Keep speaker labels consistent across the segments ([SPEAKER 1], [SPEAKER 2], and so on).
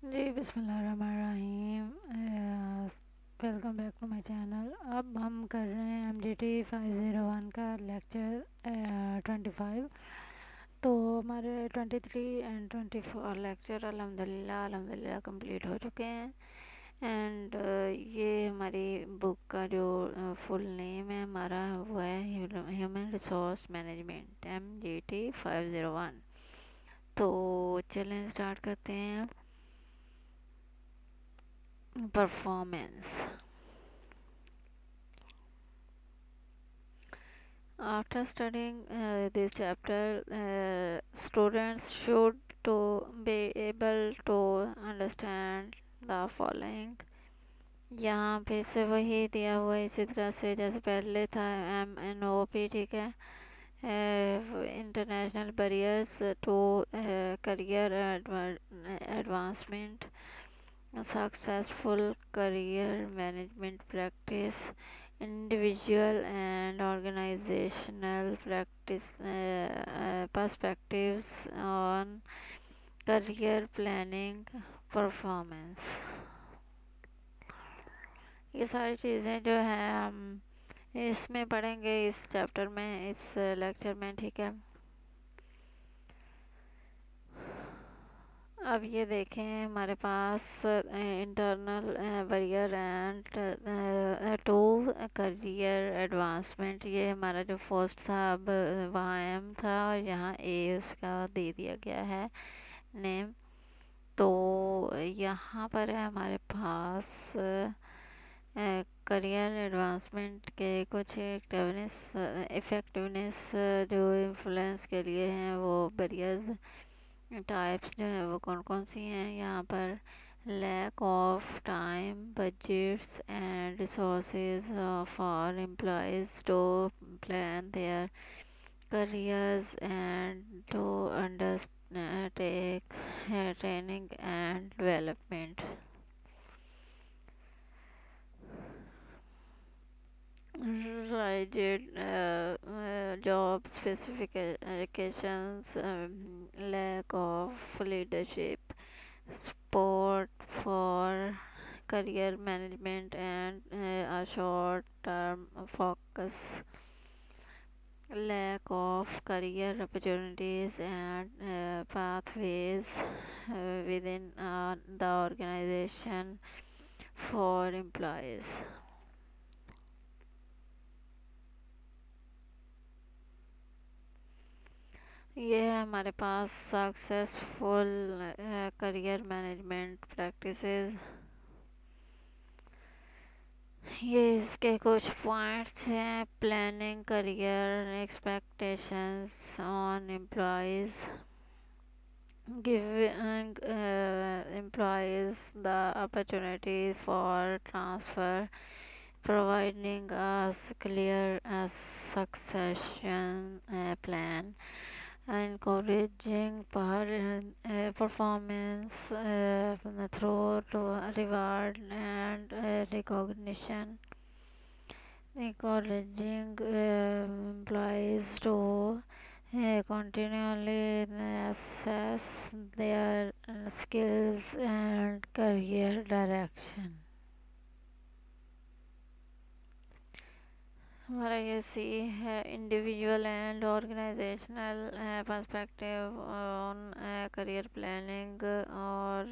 [SPEAKER 1] जी बिस्मिल्लाहिर्रहमानिर्रहीम। Welcome back to my channel. अब हम कर रहे हैं MGT 501 का लेक्चर 25। तो हमारे 23 एंड 24 लेक्चर अल्हम्दुलिल्लाह कंप्लीट हो चुके हैं। एंड ये हमारी बुक का जो फुल नेम है हमारा वो है ह्यूमन रिसोर्स मैनेजमेंट MGT 501। तो चलें स्टार्ट करते हैं। Performance. After studying this chapter, students should to be able to understand the following. यहाँ पे से वही दिया हुआ है इसी तरह से जैसे पहले था MNOP, ठीक है। International barriers to career advancement, successful career management practice, individual and organizational practice perspectives on career planning performance। ये सारी चीज़ें जो है हम इसमें पढ़ेंगे इस चैप्टर में, इस लेक्चर में, ठीक है। अब ये देखें हमारे पास internal barrier and to career advancement, ये हमारा जो फर्स्ट था, अब वहाँ M था और यहाँ A उसका दे दिया गया है नेम। तो यहाँ पर है हमारे पास करियर एडवांसमेंट के कुछ इफ़ेक्टिवनेस जो इन्फ्लुएंस के लिए हैं वो बैरियर्स टाइप्स जो है वो कौन कौन सी हैं यहाँ पर। Lack of time, budgets and resources for employees to plan their careers and to undertake training and development. rigid job specifications, lack of leadership, support for career management and a short-term focus, lack of career opportunities and pathways within the organization for employees। ये है हमारे पास successful career management practices. ये इसके कुछ points हैं। Planning career expectations on employees, giving employees the opportunity for transfer, providing a clear succession plan, encouraging performance through reward and recognition, encouraging employees to continually assess their skills and career direction। हमारा ये C है individual and organizational perspective on career planning. और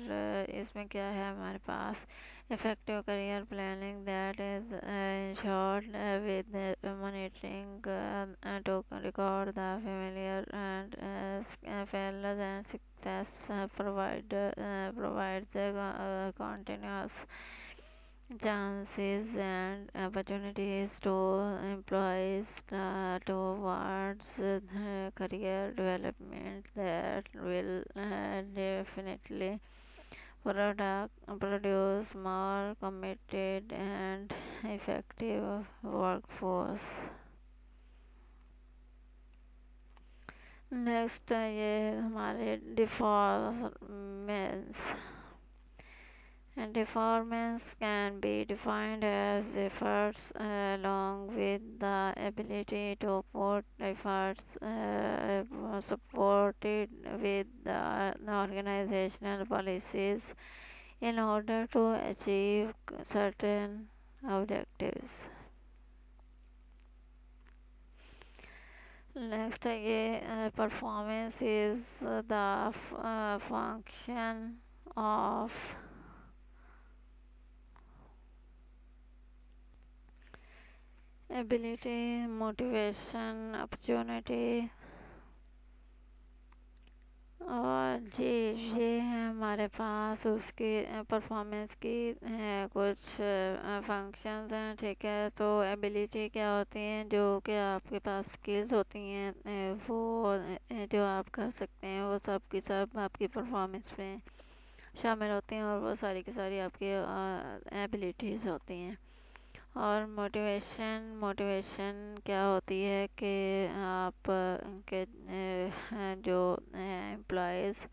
[SPEAKER 1] इसमें क्या है हमारे पास effective career planning that is ensured with monitoring to record the failure and failures and success, provides continuous chances and opportunities to employees towards career development that will definitely produce more committed and effective workforce। Next ये हमारे डिफॉर्मेंस
[SPEAKER 2] And performance can be defined as efforts along with the ability to put efforts supported with the organizational policies in order to achieve certain objectives. Next, performance is the function of ability, motivation, opportunity और जी ये है हमारे पास उसकी performance की कुछ functions हैं, ठीक है। तो एबिलिटी क्या होती हैं, जो कि आपके पास स्किल्स होती हैं वो जो आप कर सकते हैं, वो सब की सब आपकी परफॉर्मेंस में शामिल होती हैं और वो सारी की सारी आपकी एबिलिटीज़ होती हैं। और मोटिवेशन क्या होती है कि आप के जो एम्प्लॉयज़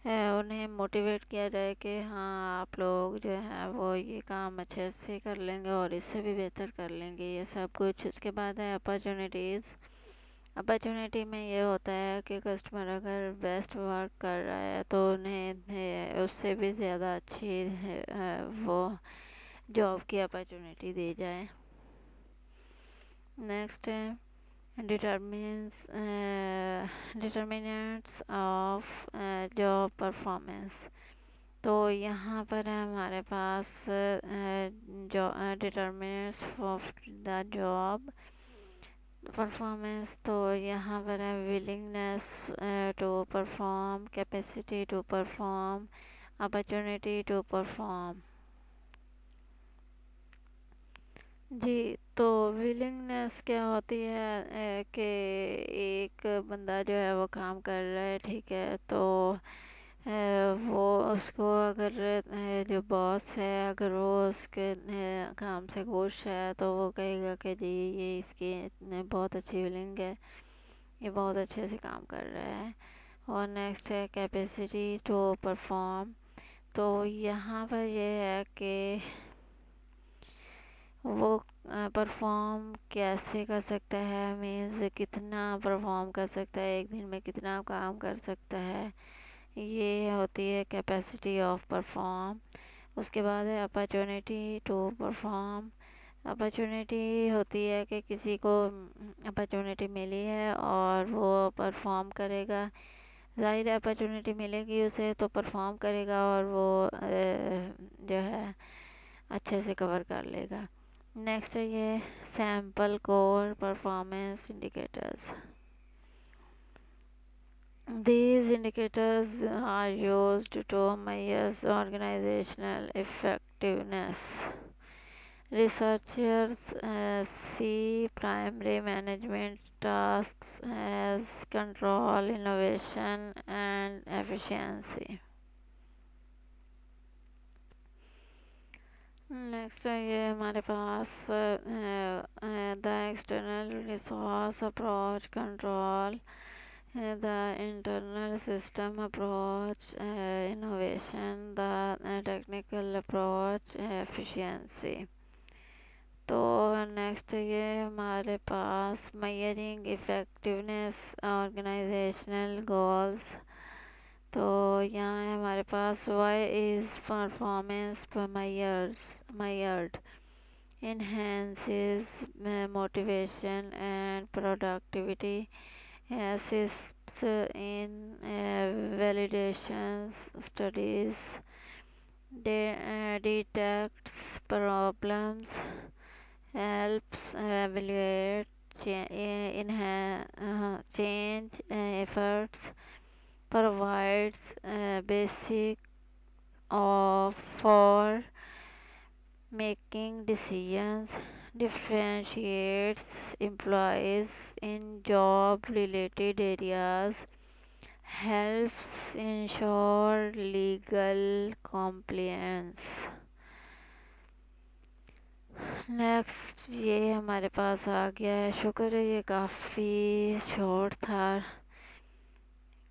[SPEAKER 2] उन्हें मोटिवेट किया जाए कि हाँ आप लोग जो है वो ये काम अच्छे से कर लेंगे और इससे भी बेहतर कर लेंगे, ये सब कुछ। उसके बाद है अपॉर्चुनिटीज़। अपॉर्चुनिटी में ये होता है कि कस्टमर अगर बेस्ट वर्क कर रहा है तो उन्हें उससे भी ज़्यादा अच्छी वो जॉब की अपॉर्चुनिटी दी जाए। नेक्स्ट है डिटर्मिनेंट्स ऑफ जॉब परफॉर्मेंस। तो यहाँ पर है हमारे पास जो determinants of the job performance. तो यहाँ पर है willingness to perform, capacity to perform, opportunity to perform. जी, तो विलिंगनेस क्या होती है कि एक बंदा जो है वो काम कर रहा है, ठीक है। तो वो उसको अगर जो बॉस है अगर वो उसके काम से खुश है तो वो कहेगा कि जी ये इसकी बहुत अच्छी विलिंग है, ये बहुत अच्छे से काम कर रहा है। और नेक्स्ट है कैपेसिटी टू परफॉर्म। तो यहाँ पर ये है कि वो परफॉर्म कैसे कर सकता है, मीन्स कितना परफॉर्म कर सकता है, एक दिन में कितना काम कर सकता है, ये होती है कैपेसिटी ऑफ परफॉर्म। उसके बाद है अपॉर्चुनिटी टू परफॉर्म। अपॉर्चुनिटी होती है कि किसी को अपॉर्चुनिटी मिली है और वो परफॉर्म करेगा, ज़ाहिर है अपॉर्चुनिटी मिलेगी उसे तो परफॉर्म करेगा और वो जो है अच्छे से कवर कर लेगा। नेक्स्ट है ये sample core performance indicators. These indicators are used to measure organizational effectiveness. Researchers see primary management tasks as control, innovation, and efficiency. Next है ये हमारे पास the external resource approach control, the internal system approach innovation, the technical approach efficiency. तो next ये हमारे पास measuring effectiveness organizational goals। तो यहाँ है हमारे पास why is performance measured, enhances motivation and productivity, assists in validations studies, detects problems, helps evaluate change efforts, provides basic for making decisions, differentiates employees in job related areas, helps ensure legal compliance। Next ये हमारे पास आ गया है। शुक्र है ये काफ़ी short था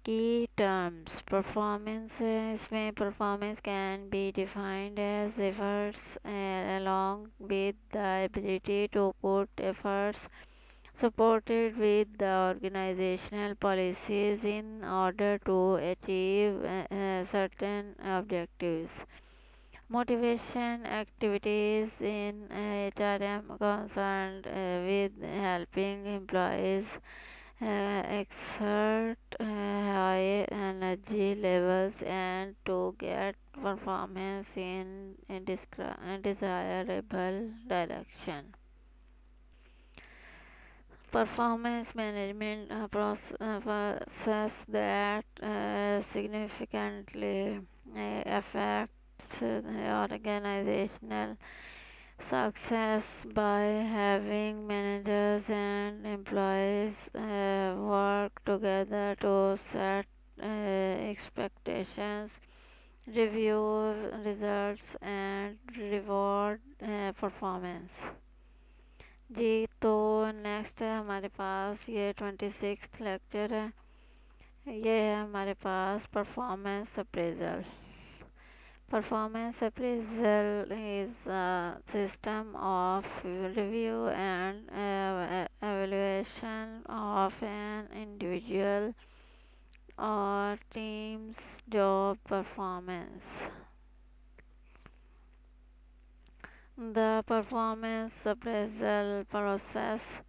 [SPEAKER 2] Key terms. Performance. इसमें performance can be defined as efforts along with the ability to put efforts supported with the organizational policies in order to achieve certain objectives. Motivation activities in HRM concerned with helping employees exert high energy levels and to get performance in a desirable direction. Performance management process that significantly affects organizational success by having managers and employees work together to set expectations, review results and reward performance. जी तो next है हमारे पास ये 26th lecture है. ये है हमारे पास performance appraisal. Performance appraisal is a system of review and evaluation of an individual or team's job performance. The performance appraisal process.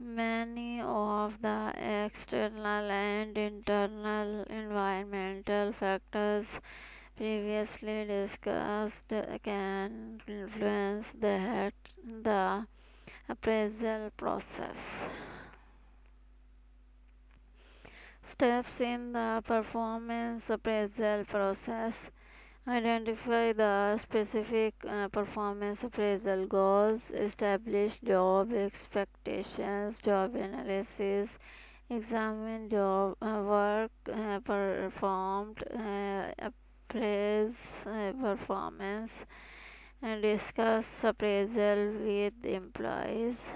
[SPEAKER 2] Many of the external and internal environmental factors previously discussed can influence the appraisal process. Steps in the performance appraisal process. Identify the specific performance appraisal goals, establish job expectations, job analysis, examine job work performed, appraise performance, and discuss appraisal with employees.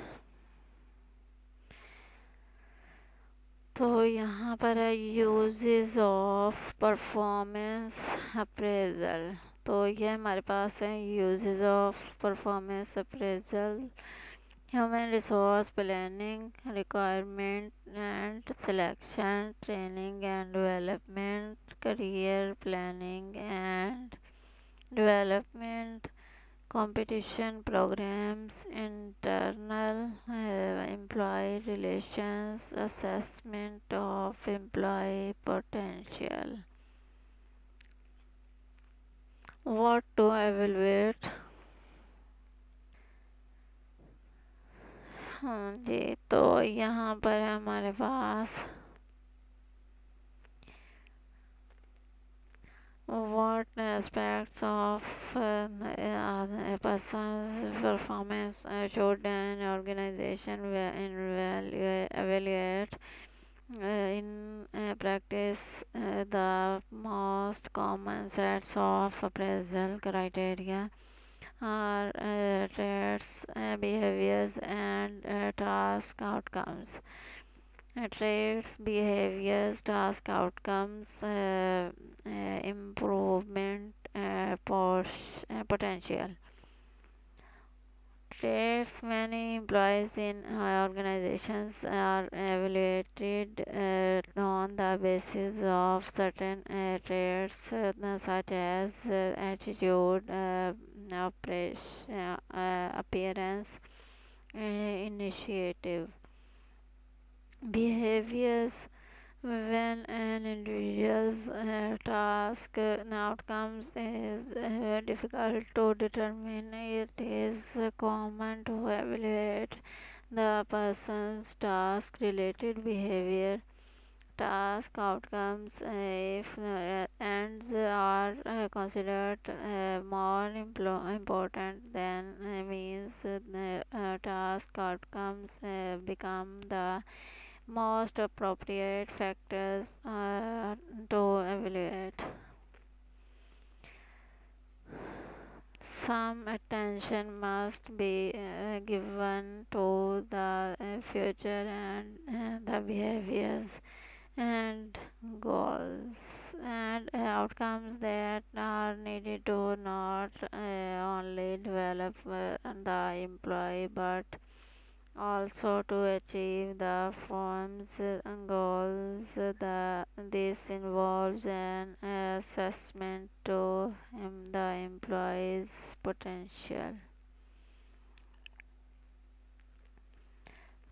[SPEAKER 2] तो यहाँ पर है uses of performance appraisal. तो ये हमारे पास है uses of performance appraisal. Human resource planning, requirement and selection, training and development, career planning and development, competition programs, internal employee relations, assessment of employee potential. What to evaluate? हाँ जी, तो यहाँ पर है हमारे पास what aspects of a person's performance should an organization evaluate. In practice, the most common sets of appraisal criteria are traits, behaviors, and task outcomes. Traits, behaviors, task outcomes, improvement potential. Traits. Many employees in organizations are evaluated on the basis of certain traits such as attitude, appearance, initiative. Behaviors. When an individual's task outcomes is difficult to determine, it is common to evaluate the person's task-related behavior. Task outcomes, if ends are considered more important than means, task outcomes become the most appropriate factors to evaluate. Some attention must be given to the future and the behaviors and goals and outcomes that are needed to not only develop the employee but also to achieve the firm's goals. This involves an assessment to the employee's potential.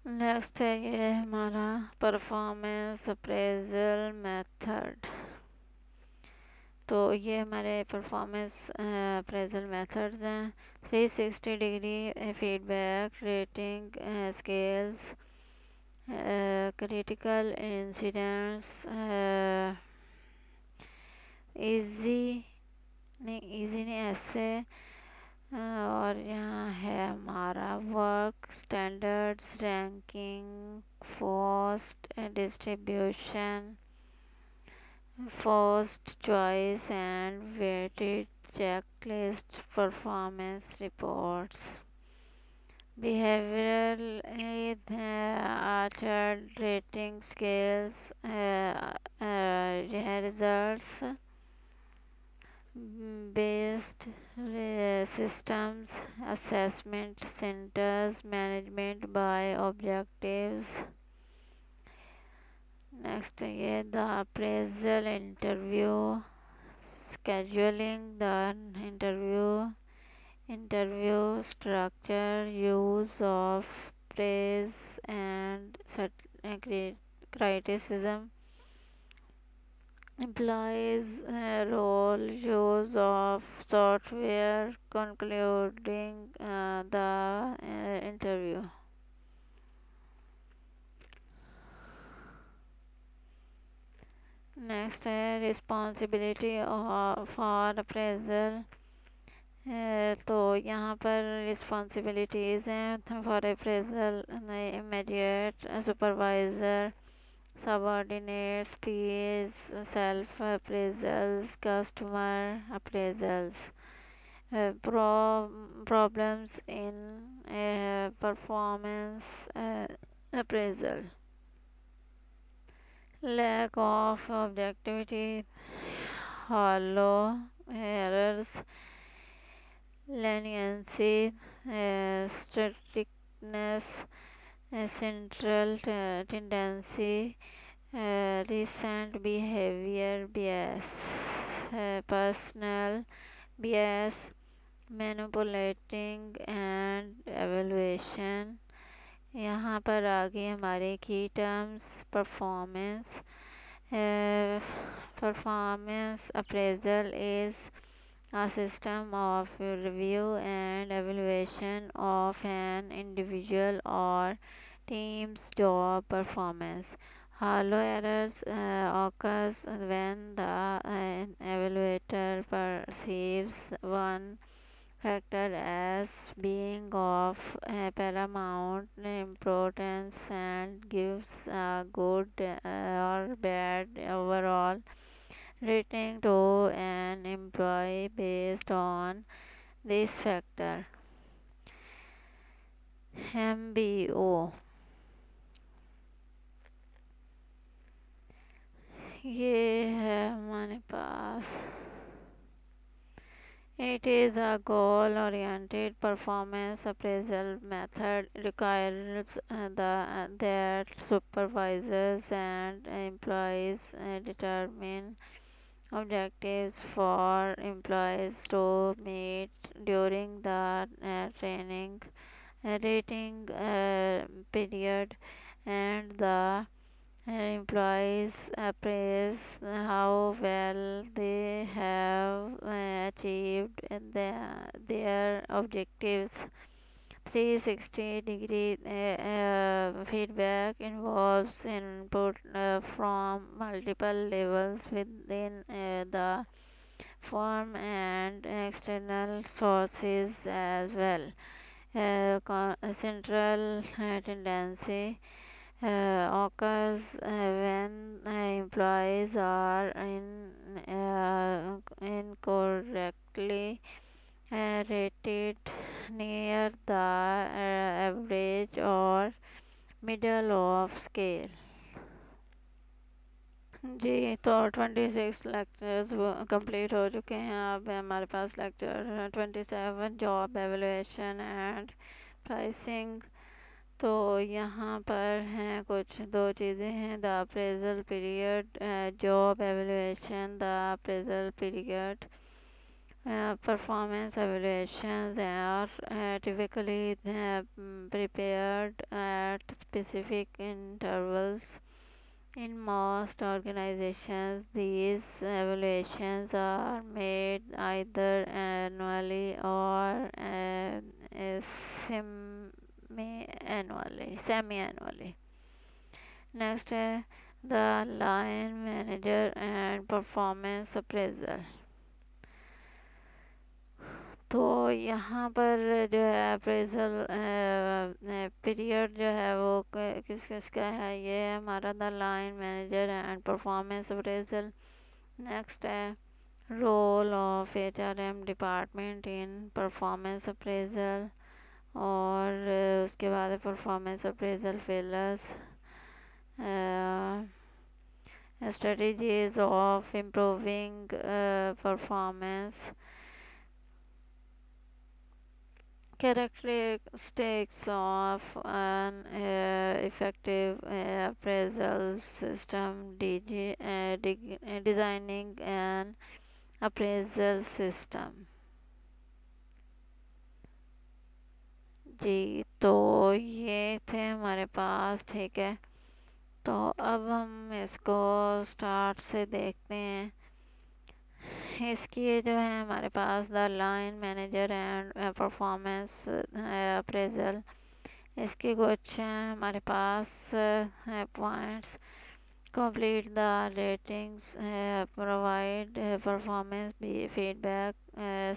[SPEAKER 2] Next है ये हमारा performance appraisal method. तो ये हमारे performance appraisal methods हैं। 360 degree feedback rating scales, critical incidents, इजी नहीं ऐसे, और यहाँ है हमारा work standards, ranking, forced distribution, forced choice and weighted checklist, performance reports, behavioral altered rating scales, results based systems, assessment centers, management by objectives. Next ये the appraisal interview, scheduling the interview structure, use of praise and criticism, employees role, use of software, concluding the interview. Next है responsibility for appraisal। तो यहाँ पर responsibilities हैं for appraisal, immediate supervisor, subordinates, peers, self appraisals, customer appraisals, problems in performance appraisal, lack of objectivity, hollow errors, leniency, strictness, central tendency, recent behavior bias, personal bias, manipulating and evaluation। यहाँ पर आगे हमारे की terms performance. Performance appraisal is a system of review and evaluation of an individual or team's job performance. Hollow errors occurs when the evaluator perceives one factor as being of paramount importance and gives a good or bad overall rating to an employee based on this factor. MBO ये है हमारे पास। It is a goal-oriented performance appraisal method requires that supervisors and employees determine objectives for employees to meet during the training rating period, and the employees appraise how well they have achieved their objectives. 360-degree feedback involves input from multiple levels within the firm and external sources as well. Central tendency occurs when employees are incorrectly rated near the average or middle of scale. तो 26 lectures complete हो चुके हैं। अब हमारे पास lecture 27 job evaluation and pricing. तो यहाँ पर हैं कुछ दो चीज़ें हैं, the appraisal period, job evaluation. The appraisal period performance evaluations are typically prepared at specific intervals. In most organizations, these evaluations are made either annually or semi-annually. Next, the line manager and performance appraisal. तो यहाँ पर जो है appraisal period जो है वो किस किस का है, ये है हमारा the line manager and performance appraisal. Next है role of HRM department in performance appraisal, और उसके बाद है performance appraisal failures, strategies of improving performance, characteristics of an effective appraisal system, designing an appraisal system। जी, तो ये थे हमारे पास, ठीक है। तो अब हम इसको स्टार्ट से देखते हैं। इसकी जो है हमारे पास the line manager and performance appraisal, इसके कुछ हमारे पास points. Complete the ratings, provide performance feedback,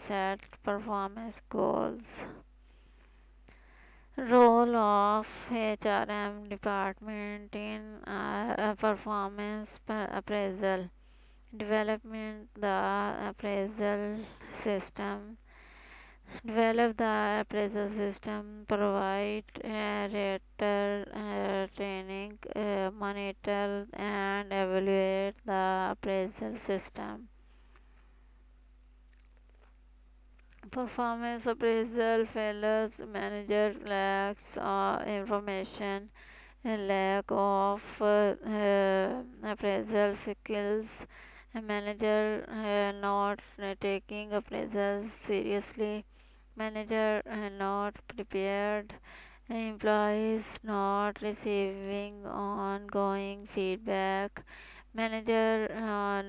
[SPEAKER 2] set performance goals. Role of HRM department in performance appraisal, development the appraisal system, develop the appraisal system, provide rater training, monitor and evaluate the appraisal system। Performance appraisal failures, manager lacks information, lack of appraisal skills, a manager not taking appraisals seriously, manager not prepared, employees not receiving ongoing feedback, manager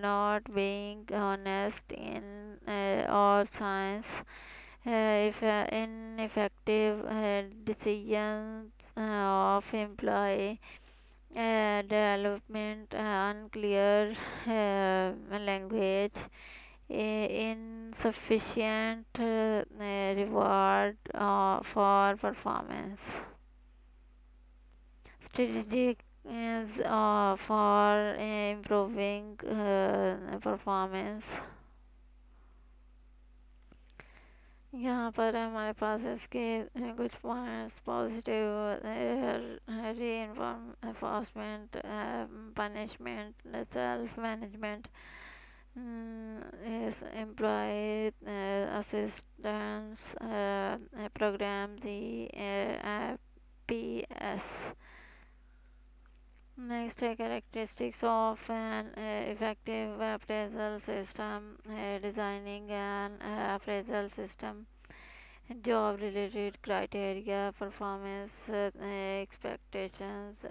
[SPEAKER 2] not being honest in or science, if ineffective decisions of employee development, unclear language, insufficient reward for performance. Strategic is for improving performance। यहाँ पर हमारे पास इसके कुछ points, positive reinforcement, punishment, self management, is employee assistance program, the PS। Next, characteristics of an effective appraisal system, designing an appraisal system, job related criteria, performance expectations,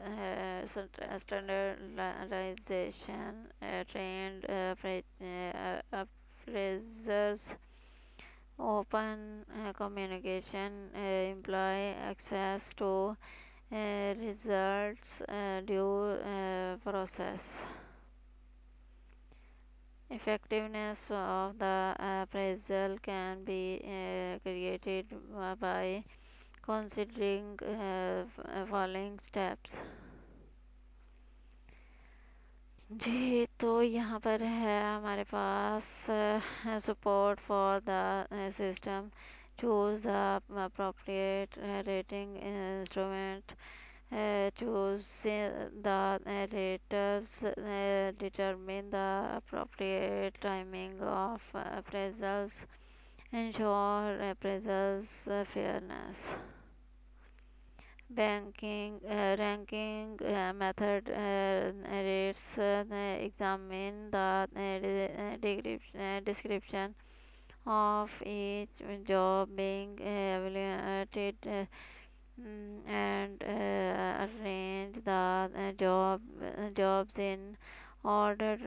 [SPEAKER 2] standardization, trained appraisers, open communication, employee access to results, due process। Effectiveness of the appraisal can be created by considering following steps। जी, तो यहाँ पर है हमारे पास support for the system, choose the appropriate rating instrument, choose the narrators, determine the appropriate timing of appraisals, ensure appraisals fairness. Ranking method narrates examine the description of each job being evaluated and arrange the jobs in order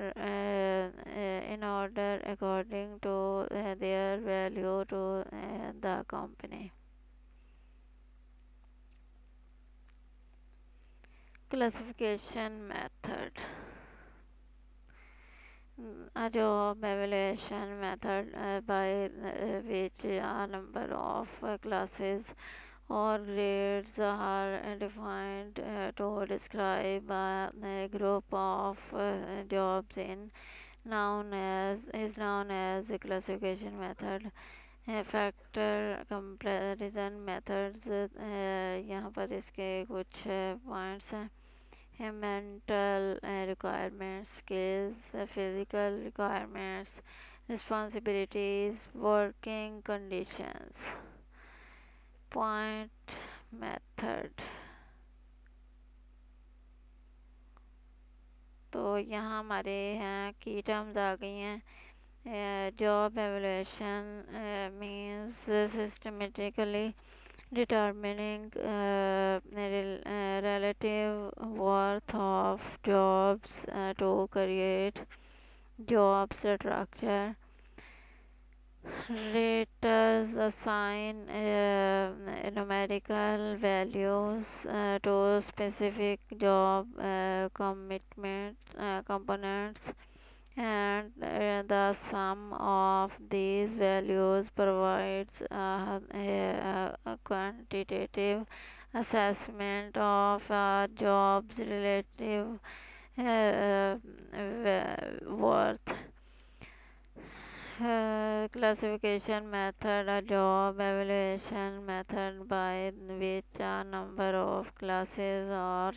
[SPEAKER 2] according to their value to the company. Classification method. A job evaluation method by which a number of classes or grades are defined to describe a group of jobs is known as a classification method. Factor comparison methods यहाँ पर इसके कुछ points हैं mental requirements skills physical requirements responsibilities working conditions point method. तो यहाँ हमारे यहाँ की टर्म्स आ गई हैं। Job evaluation means systematically determining relative worth of jobs to create job structure. Raters assign numerical values to specific job components, and the sum of these values provides a quantitative assessment of a job's relative worth. Classification method, a job evaluation method by which a number of classes or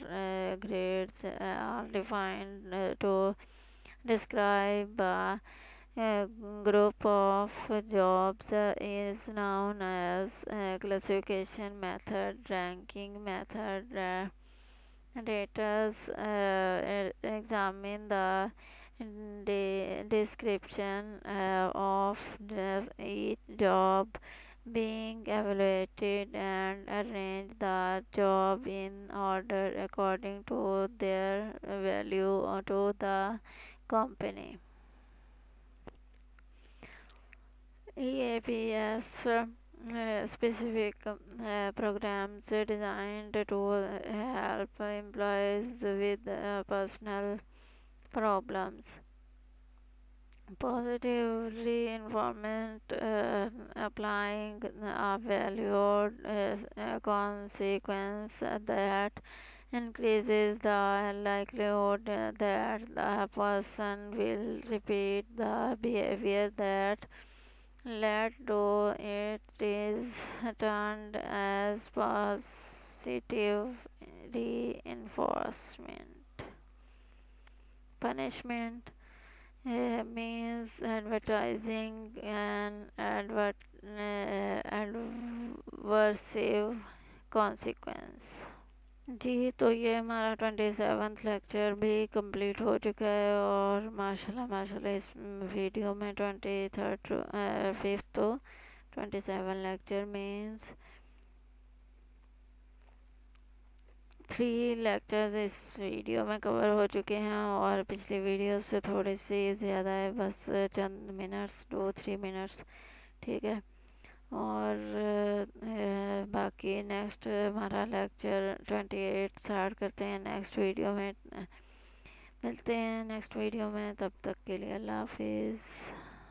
[SPEAKER 2] grades are defined to describe a group of jobs is known as classification method. Ranking method, raters examine the description of each job being evaluated and arrange the job in order according to their value to the company. EAPS specific programs designed to help employees with personal problems. Positive reinforcement applying a valued consequence that increases the likelihood that the person will repeat the behavior that led to it is termed as positive reinforcement. Punishment means advertising an adversive consequence. जी, तो ये हमारा 27th lecture भी complete हो चुका है और माशाल्लाह इस वीडियो में 5th तो 27 लेक्चर मीन्स 3 लेक्चर्स इस वीडियो में कवर हो चुके हैं और पिछली वीडियो से थोड़ी सी ज़्यादा है, बस चंद मिनट्स 2-3 मिनट्स, ठीक है। और बाकी नेक्स्ट हमारा लेक्चर 28 स्टार्ट करते हैं नेक्स्ट वीडियो में। मिलते हैं नेक्स्ट वीडियो में, तब तक के लिए अल्लाह हाफिज़।